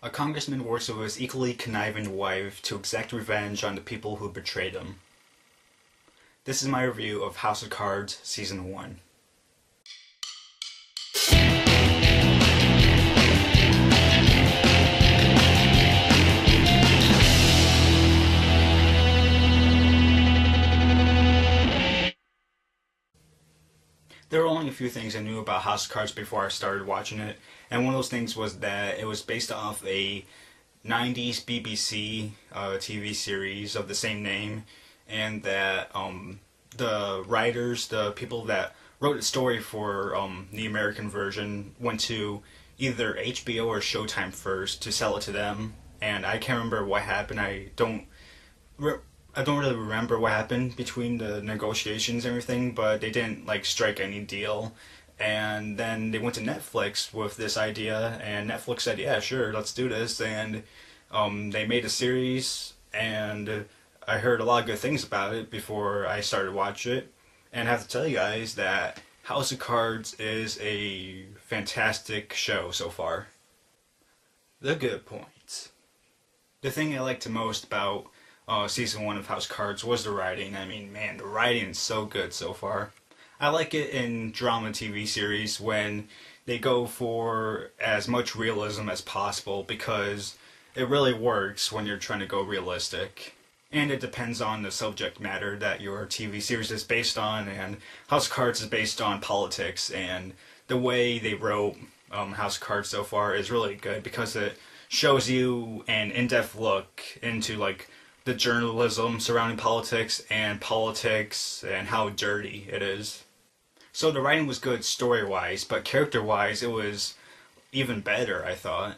A congressman works with his equally conniving wife to exact revenge on the people who betrayed him. This is my review of House of Cards Season 1. There were only a few things I knew about House of Cards before I started watching it, and one of those things was that it was based off a 90s BBC TV series of the same name, and that the writers, the people that wrote the story for the American version, went to either HBO or Showtime first to sell it to them, and I can't remember what happened. I don't really remember what happened between the negotiations and everything, but they didn't strike any deal. And then they went to Netflix with this idea, and Netflix said, "Yeah, sure, let's do this." And they made a series, and I heard a lot of good things about it before I started watching it. And I have to tell you guys that House of Cards is a fantastic show so far. The good points. The thing I liked the most about Season 1 of House of Cards was the writing. I mean, man, the writing is so good so far. I like it in drama TV series when they go for as much realism as possible, because it really works when you're trying to go realistic. And it depends on the subject matter that your TV series is based on, and House of Cards is based on politics, and the way they wrote House of Cards so far is really good because it shows you an in-depth look into the journalism surrounding politics and how dirty it is. So the writing was good story-wise, but character-wise it was even better, I thought.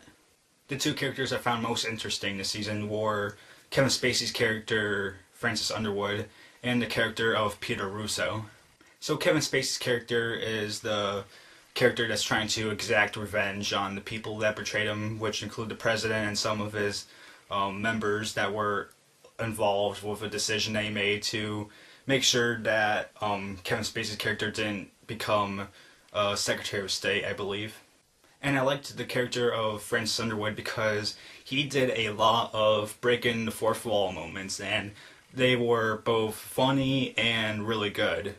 The two characters I found most interesting this season were Kevin Spacey's character, Francis Underwood, and the character of Peter Russo. So Kevin Spacey's character is the character that's trying to exact revenge on the people that betrayed him, which include the president and some of his members that were involved with a decision they made to make sure that Kevin Spacey's character didn't become Secretary of State, I believe. And I liked the character of Francis Underwood because he did a lot of breaking the fourth wall moments, and they were both funny and really good.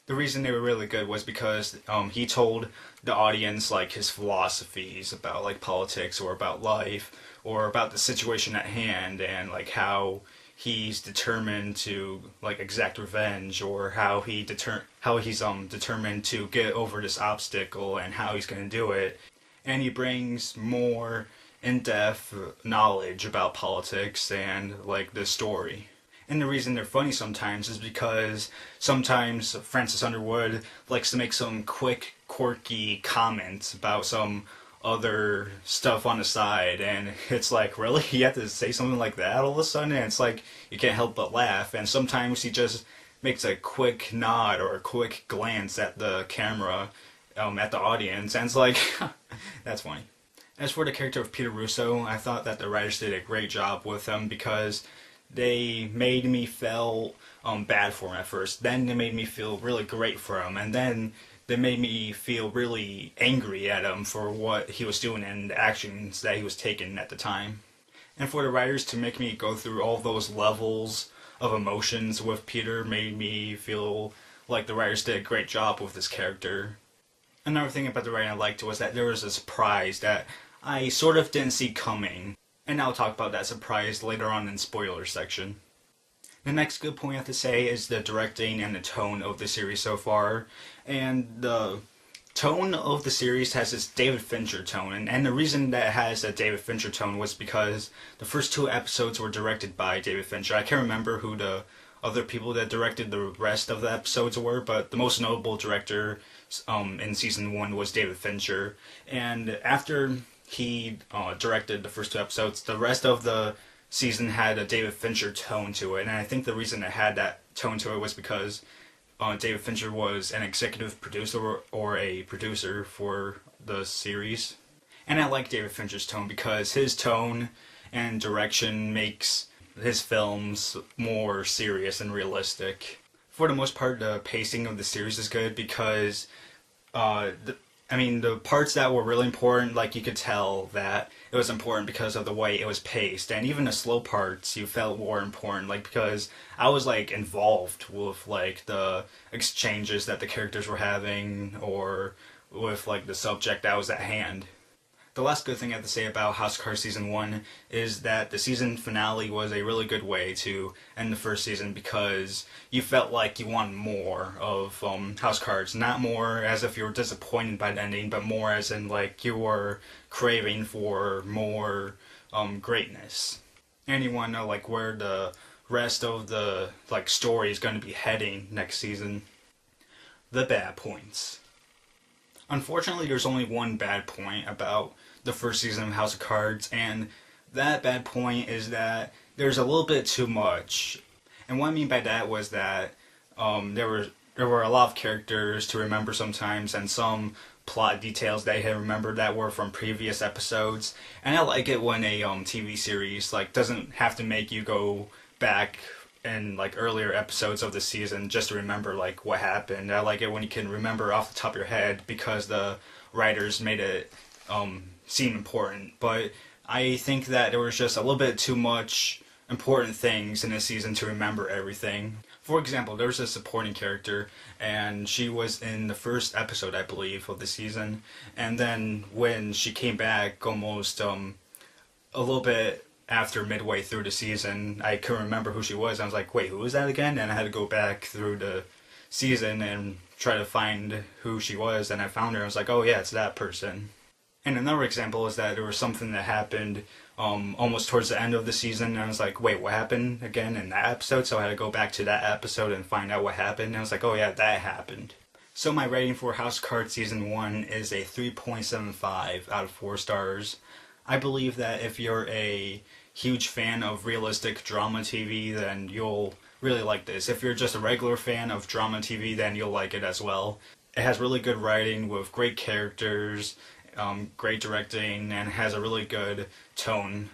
The reason they were really good was because he told the audience his philosophies about politics or about life or about the situation at hand, and how he's determined to exact revenge, or how he's determined to get over this obstacle and how he's going to do it. And he brings more in-depth knowledge about politics and the story. And the reason they're funny sometimes is because sometimes Francis Underwood likes to make some quick, quirky comments about some other stuff on the side, and it's really? You have to say something like that all of a sudden? And it's you can't help but laugh. And sometimes he just makes a quick nod or a quick glance at the camera, at the audience, and it's that's funny. As for the character of Peter Russo, I thought that the writers did a great job with him because they made me feel bad for him at first. Then they made me feel really great for him, and then they made me feel really angry at him for what he was doing and the actions that he was taking at the time. And for the writers to make me go through all those levels of emotions with Peter made me feel like the writers did a great job with this character. Another thing about the writing I liked was that there was a surprise that I sort of didn't see coming, and I'll talk about that surprise later on in the spoiler section. The next good point I have to say is the directing and the tone of the series so far. And the tone of the series has this David Fincher tone, and the reason that it has a David Fincher tone was because the first two episodes were directed by David Fincher. I can't remember who the other people that directed the rest of the episodes were, but the most notable director in Season 1 was David Fincher. And after he directed the first two episodes, the rest of the season had a David Fincher tone to it, and I think the reason it had that tone to it was because David Fincher was an executive producer or a producer for the series. And I like David Fincher's tone because his tone and direction makes his films more serious and realistic. For the most part, the pacing of the series is good because I mean, the parts that were really important, like you could tell that it was important because of the way it was paced, and even the slow parts you felt were important, like because I was like involved with like the exchanges that the characters were having, or with like the subject that was at hand. The last good thing I have to say about House of Cards Season 1 is that the season finale was a really good way to end the first season because you felt like you wanted more of House of Cards. Not more as if you were disappointed by the ending, but more as in like you were craving for more greatness. And you want to know like where the rest of the like story is going to be heading next season. The bad points. Unfortunately, there's only one bad point about the first season of House of Cards, and that bad point is that there's a little bit too much. And what I mean by that was that there were a lot of characters to remember sometimes, and some plot details that I had remembered that were from previous episodes. And I like it when a TV series like doesn't have to make you go back in like earlier episodes of the season just to remember like what happened. I like it when you can remember off the top of your head because the writers made it seem important. But I think that there was just a little bit too much important things in this season to remember everything. For example, there was a supporting character, and she was in the first episode, I believe, of the season. And then when she came back, almost a little bit after midway through the season, I couldn't remember who she was. I was like, wait, who was that again? And I had to go back through the season and try to find who she was, and I found her. I was like, oh yeah, it's that person. And another example is that there was something that happened almost towards the end of the season, and I was like, wait, what happened again in that episode? So I had to go back to that episode and find out what happened, and I was like, oh yeah, that happened. So my rating for House of Cards Season 1 is a 3.75 out of 4 stars. I believe that if you're a huge fan of realistic drama TV, then you'll really like this. If you're just a regular fan of drama TV, then you'll like it as well. It has really good writing with great characters, great directing, and has a really good tone.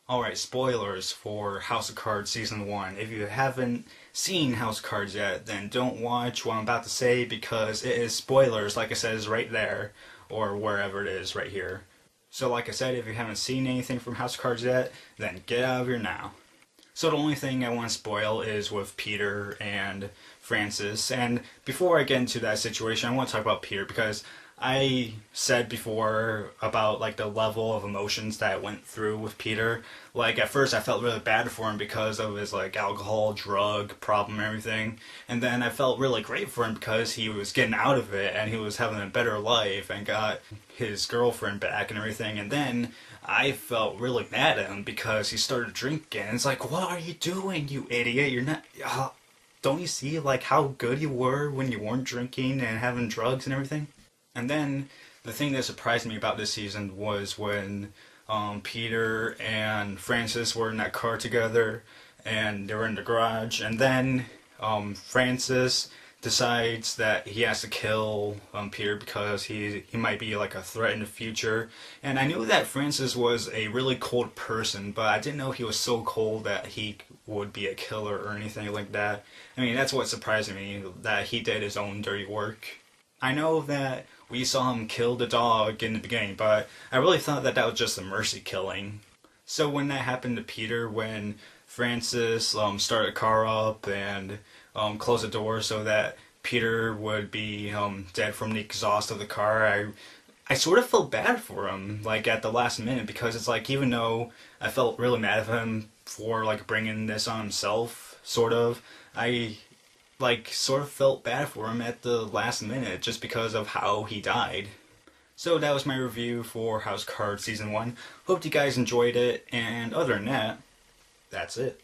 Alright, spoilers for House of Cards Season 1. If you haven't seen House of Cards yet, then don't watch what I'm about to say because it is spoilers, like I said, is right there, or wherever it is right here. So like I said, if you haven't seen anything from House of Cards yet, then get out of here now. So the only thing I want to spoil is with Peter and Francis. And before I get into that situation, I want to talk about Peter because I said before about like the level of emotions that I went through with Peter. Like at first I felt really bad for him because of his like alcohol, drug problem and everything. And then I felt really great for him because he was getting out of it and he was having a better life and got his girlfriend back and everything. And then I felt really mad at him because he started drinking. It's like, what are you doing, you idiot? You're not... don't you see like how good you were when you weren't drinking and having drugs and everything? And then the thing that surprised me about this season was when Peter and Francis were in that car together and they were in the garage, and then Francis decides that he has to kill Peter because he might be like a threat in the future. And I knew that Francis was a really cold person, but I didn't know he was so cold that he would be a killer or anything like that. I mean, that's what surprised me, that he did his own dirty work. I know that we saw him kill the dog in the beginning, but I really thought that that was just a mercy killing. So when that happened to Peter, when Francis started the car up and closed the door so that Peter would be dead from the exhaust of the car, I sort of felt bad for him, like at the last minute, because it's like, even though I felt really mad at him for like bringing this on himself, sort of, I like sort of felt bad for him at the last minute just because of how he died. So that was my review for House of Cards Season 1. Hope you guys enjoyed it, and other than that, that's it.